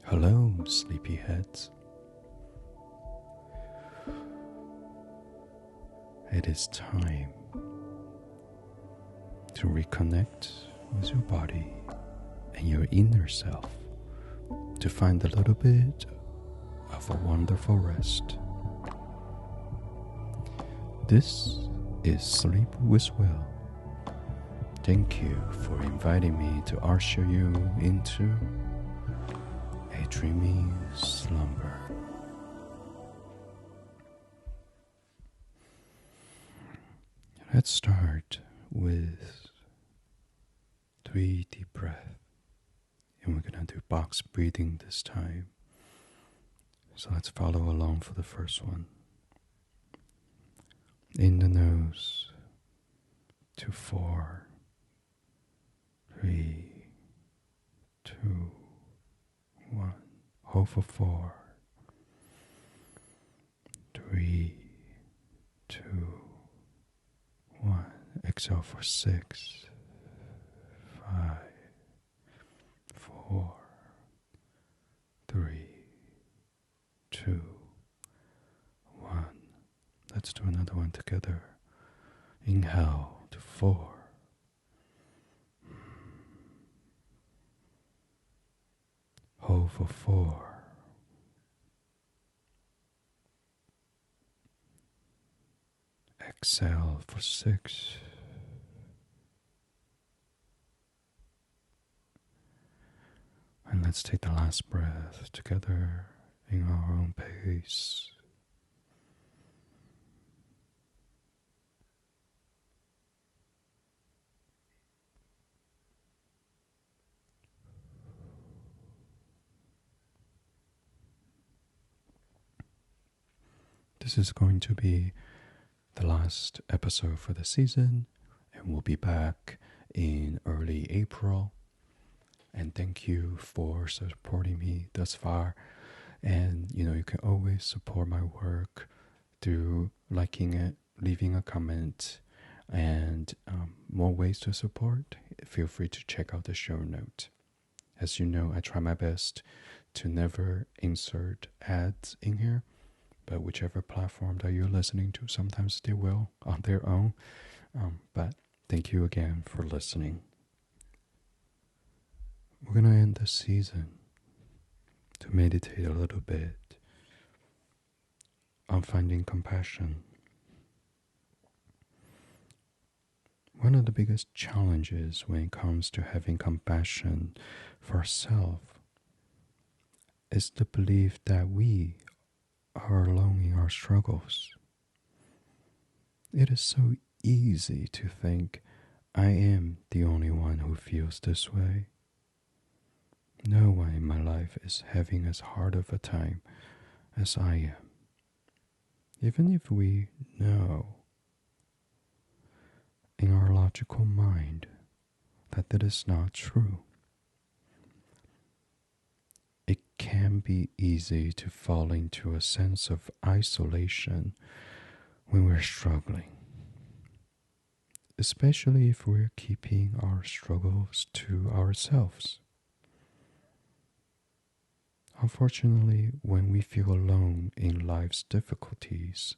Hello, sleepyheads. It is time to reconnect with your body and your inner self to find a little bit of a wonderful rest. This is Sleep with Will. Thank you for inviting me to usher you into a dreamy slumber. Let's start with 3 deep breaths, and we're gonna do box breathing this time. So let's follow along for the first one. In the nose to 4, 3, 2, 1. Hold for 4, 3, 2, 1. Exhale for 6, 5, 4, 3, 2, 1. Let's do another one together. Inhale to 4. Hold for 4. Exhale for 6. And let's take the last breath together in our own pace. This is going to be the last episode for the season, and we'll be back in early April. And thank you for supporting me thus far. And you can always support my work through liking it, leaving a comment, and more ways to support. Feel free to check out the show note. As you know, I try my best to never insert ads in here, but whichever platform that you're listening to, sometimes they will on their own. But thank you again for listening. We're going to end the season to meditate a little bit on finding compassion. One of the biggest challenges when it comes to having compassion for ourselves is the belief that we are alone in our struggles. It is so easy to think, I am the only one who feels this way. No one in my life is having as hard of a time as I am. Even if we know in our logical mind that that is not true, it can be easy to fall into a sense of isolation when we're struggling, especially if we're keeping our struggles to ourselves. Unfortunately, when we feel alone in life's difficulties,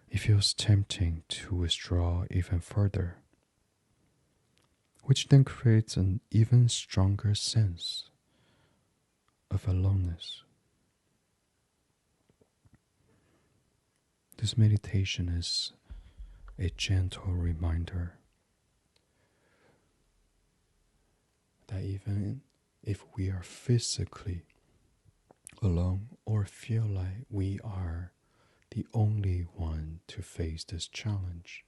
it feels tempting to withdraw even further, which then creates an even stronger sense of aloneness. This meditation is a gentle reminder that even if we are physically alone or feel like we are the only one to face this challenge,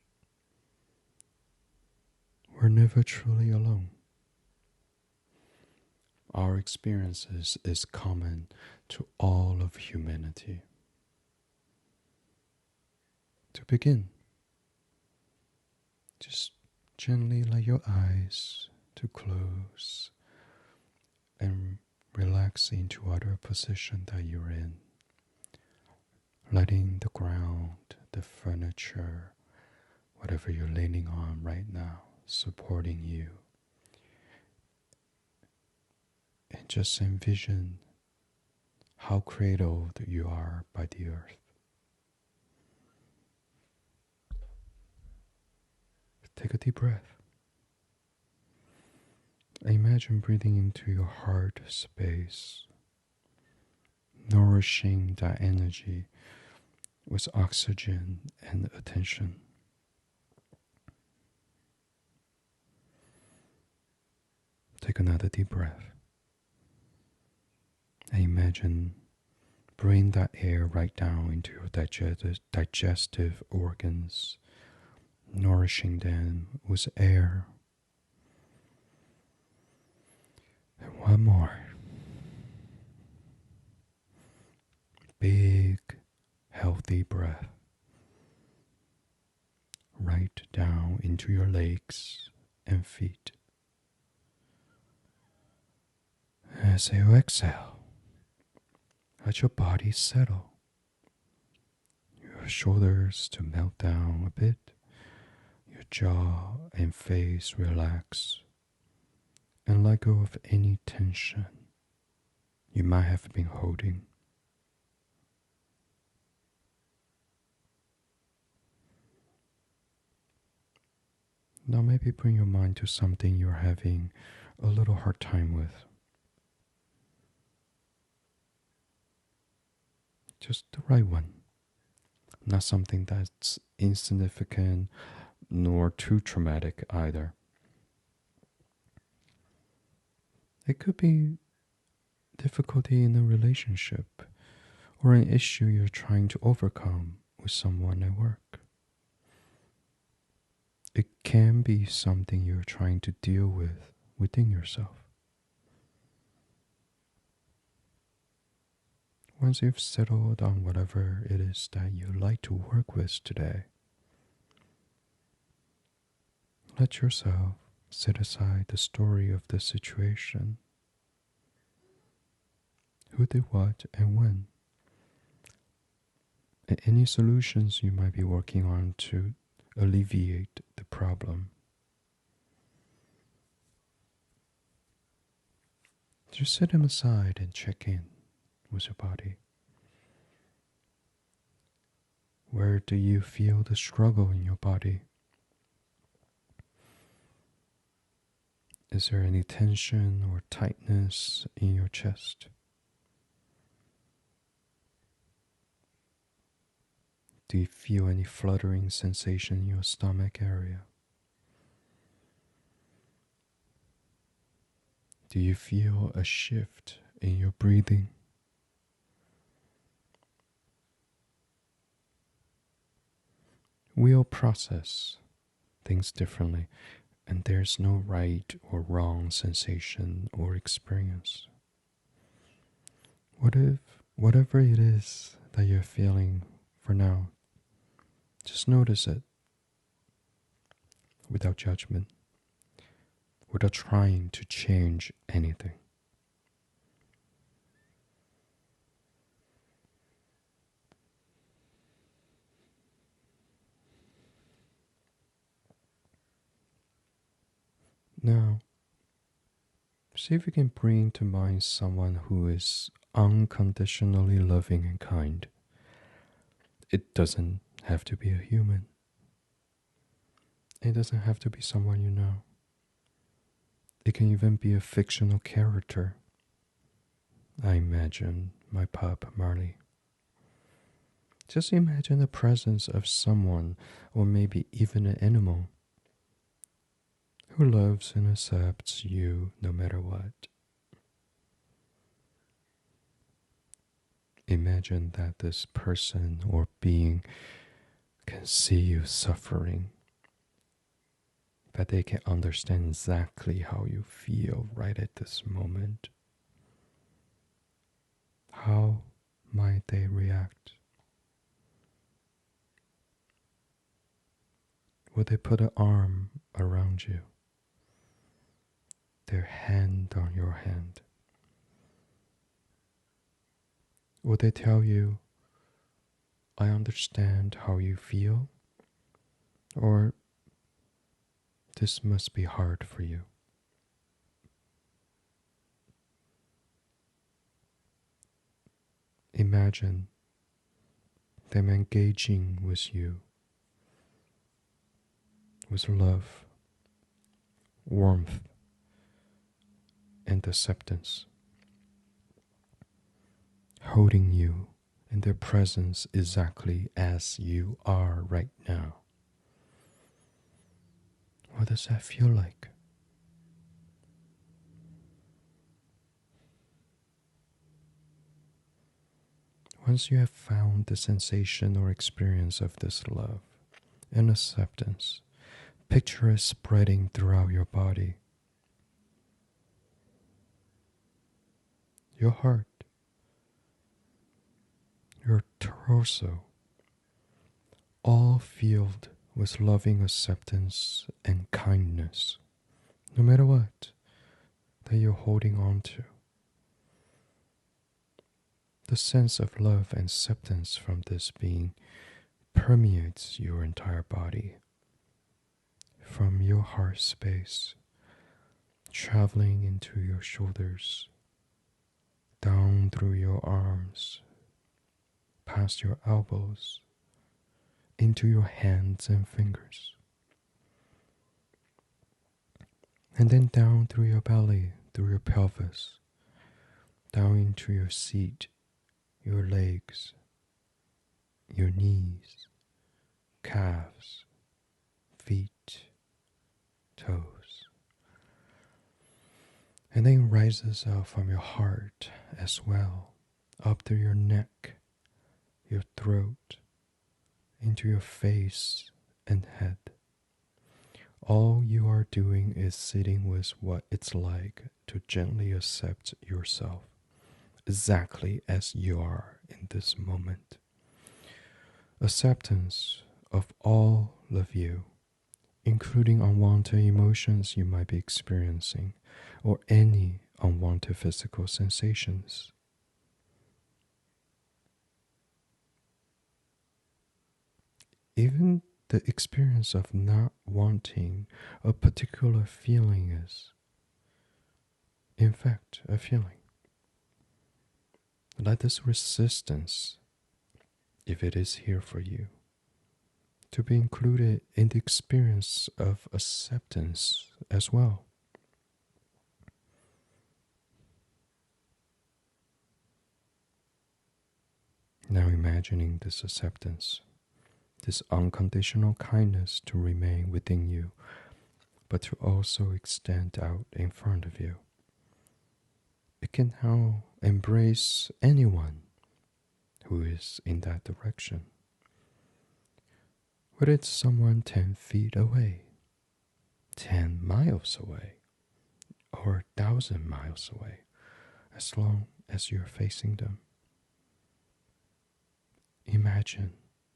we're never truly alone. Our experiences is common to all of humanity. To begin, just gently let your eyes to close and relax into whatever position that you're in, letting the ground, the furniture, whatever you're leaning on right now, supporting you. And just envision how cradled you are by the earth. Take a deep breath. Imagine breathing into your heart space, nourishing that energy with oxygen and attention. Take another deep breath. And imagine bring that air right down into your digestive organs, nourishing them with air. And one more. Big, healthy breath. Right down into your legs and feet. As you exhale, let your body settle. Your shoulders to melt down a bit. Your jaw and face relax. And let go of any tension you might have been holding. Now maybe bring your mind to something you're having a little hard time with. Just the right one. Not something that's insignificant nor too traumatic either. It could be difficulty in a relationship or an issue you're trying to overcome with someone at work. It can be something you're trying to deal with within yourself. Once you've settled on whatever it is that you like to work with today, let yourself set aside the story of the situation. Who did what and when? And any solutions you might be working on to alleviate the problem. Just set them aside and check in with your body. Where do you feel the struggle in your body? Is there any tension or tightness in your chest? Do you feel any fluttering sensation in your stomach area? Do you feel a shift in your breathing? We all process things differently, and there's no right or wrong sensation or experience. What if whatever it is that you're feeling for now, just notice it without judgment, without trying to change anything. Now, see if you can bring to mind someone who is unconditionally loving and kind. It doesn't have to be a human. It doesn't have to be someone you know. It can even be a fictional character. I imagine my pup Marley. Just imagine the presence of someone, or maybe even an animal, who loves and accepts you no matter what. Imagine that this person or being can see you suffering, that they can understand exactly how you feel right at this moment. How might they react? Would they put an arm around you? Their hand on your hand? Would they tell you, I understand how you feel? Or, this must be hard for you? Imagine them engaging with you with love, warmth, and acceptance, holding you in their presence exactly as you are right now. What does that feel like? Once you have found the sensation or experience of this love and acceptance, picture it spreading throughout your body, your heart, your torso, all filled with loving acceptance and kindness, no matter what that you're holding on to. The sense of love and acceptance from this being permeates your entire body, from your heart space, traveling into your shoulders, down through your arms, past your elbows, into your hands and fingers, and then down through your belly, through your pelvis, down into your seat, your legs, your knees, calves, feet, toes, and then rises up from your heart as well, up through your neck, your throat, into your face and head. All you are doing is sitting with what it's like to gently accept yourself exactly as you are in this moment. Acceptance of all of you, including unwanted emotions you might be experiencing or any unwanted physical sensations. Even the experience of not wanting a particular feeling is, in fact, a feeling. Let this resistance, if it is here for you, to be included in the experience of acceptance as well. Now imagining this acceptance, this unconditional kindness to remain within you, but to also extend out in front of you. It can now embrace anyone who is in that direction. Whether it's someone 10 feet away, 10 miles away, or 1,000 miles away, as long as you're facing them. Imagine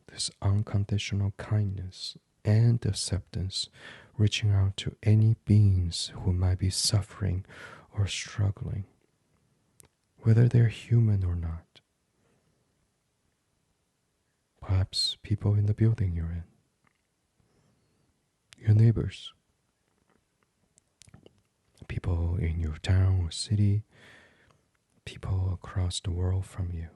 this unconditional kindness and acceptance reaching out to any beings who might be suffering or struggling, whether they're human or not. Perhaps people in the building you're in, your neighbors, people in your town or city, people across the world from you.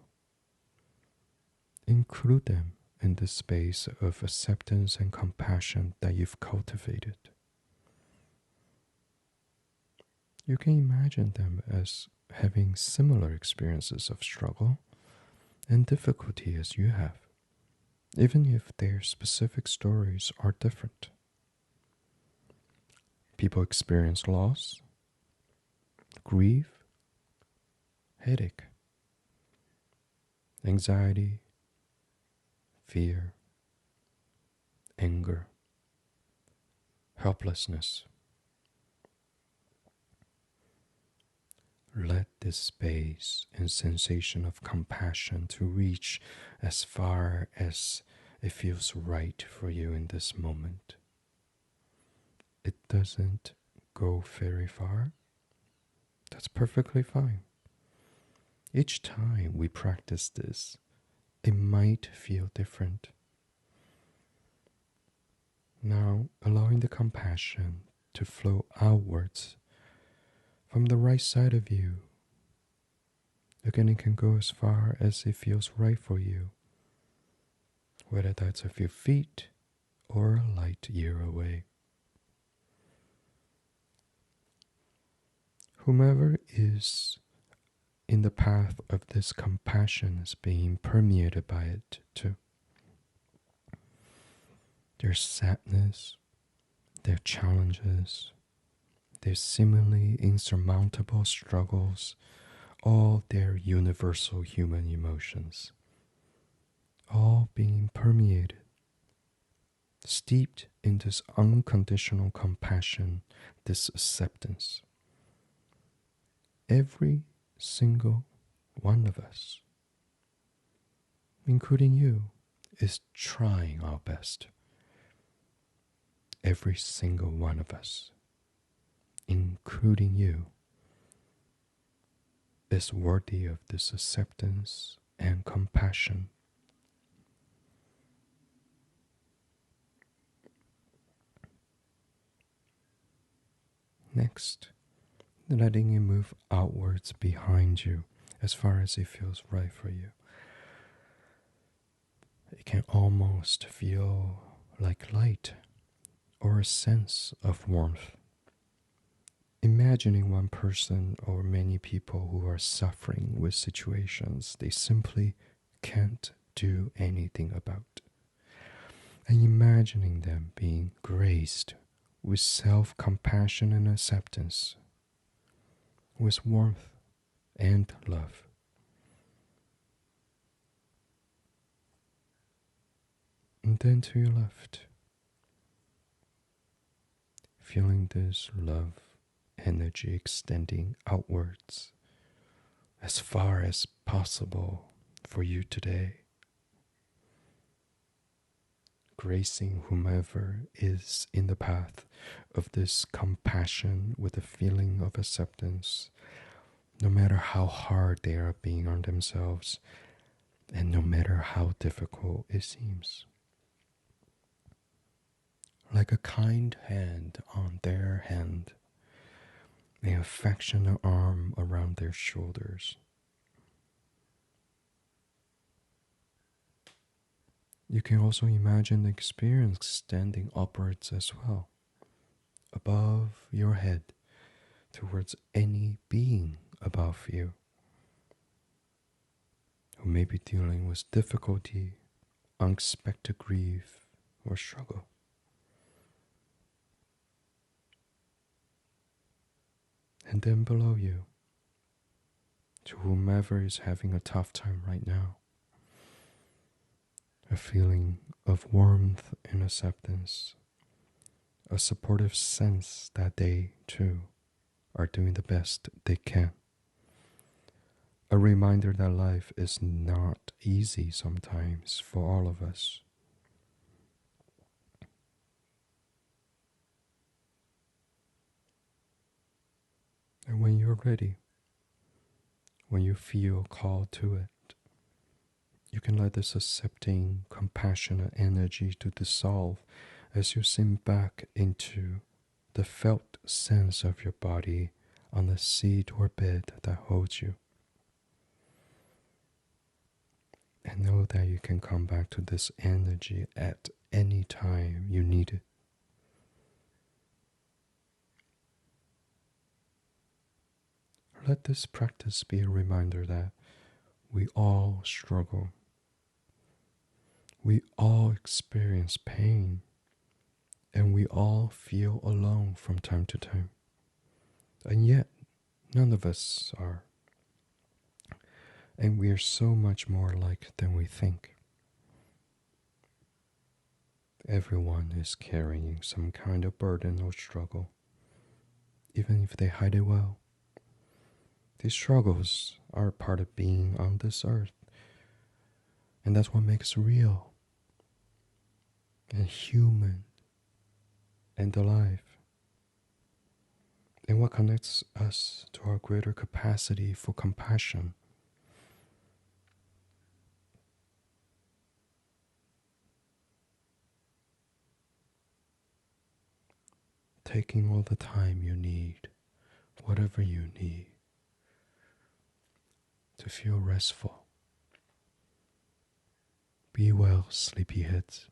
Include them in the space of acceptance and compassion that you've cultivated. You can imagine them as having similar experiences of struggle and difficulty as you have, even if their specific stories are different. People experience loss, grief, headache, anxiety, fear, anger, helplessness. Let this space and sensation of compassion to reach as far as it feels right for you in this moment. It doesn't go very far. That's perfectly fine. Each time we practice this, it might feel different. Now, allowing the compassion to flow outwards from the right side of you, Again, it can go as far as it feels right for you, whether that's a few feet or a light year away. Whomever is in the path of this compassion is being permeated by it too. Their sadness, their challenges, their seemingly insurmountable struggles, all their universal human emotions, all being permeated, steeped in this unconditional compassion, this acceptance. Every single one of us, including you, is trying our best. Every single one of us, including you, is worthy of this acceptance and compassion. Next, letting it move outwards behind you as far as it feels right for you. It can almost feel like light or a sense of warmth. Imagining one person or many people who are suffering with situations they simply can't do anything about. And imagining them being graced with self-compassion and acceptance, with warmth and love. And then to your left, feeling this love energy extending outwards as far as possible for you today, gracing whomever is in the path of this compassion with a feeling of acceptance, no matter how hard they are being on themselves and no matter how difficult it seems. Like a kind hand on their hand, an affectionate arm around their shoulders. You can also imagine the experience extending upwards as well, above your head, towards any being above you who may be dealing with difficulty, unexpected grief, or struggle. And then below you, to whomever is having a tough time right now, a feeling of warmth and acceptance, a supportive sense that they, too, are doing the best they can. A reminder that life is not easy sometimes for all of us. And when you're ready, when you feel called to it, you can let this accepting, compassionate energy to dissolve as you sink back into the felt sense of your body on the seat or bed that holds you. And know that you can come back to this energy at any time you need it. Let this practice be a reminder that we all struggle. We all experience pain, and we all feel alone from time to time. And yet, none of us are. And we are so much more alike than we think. Everyone is carrying some kind of burden or struggle, even if they hide it well. These struggles are part of being on this earth, and that's what makes real and human and alive, and what connects us to our greater capacity for compassion. Taking all the time you need, whatever you need, to feel restful. Be well, sleepyheads.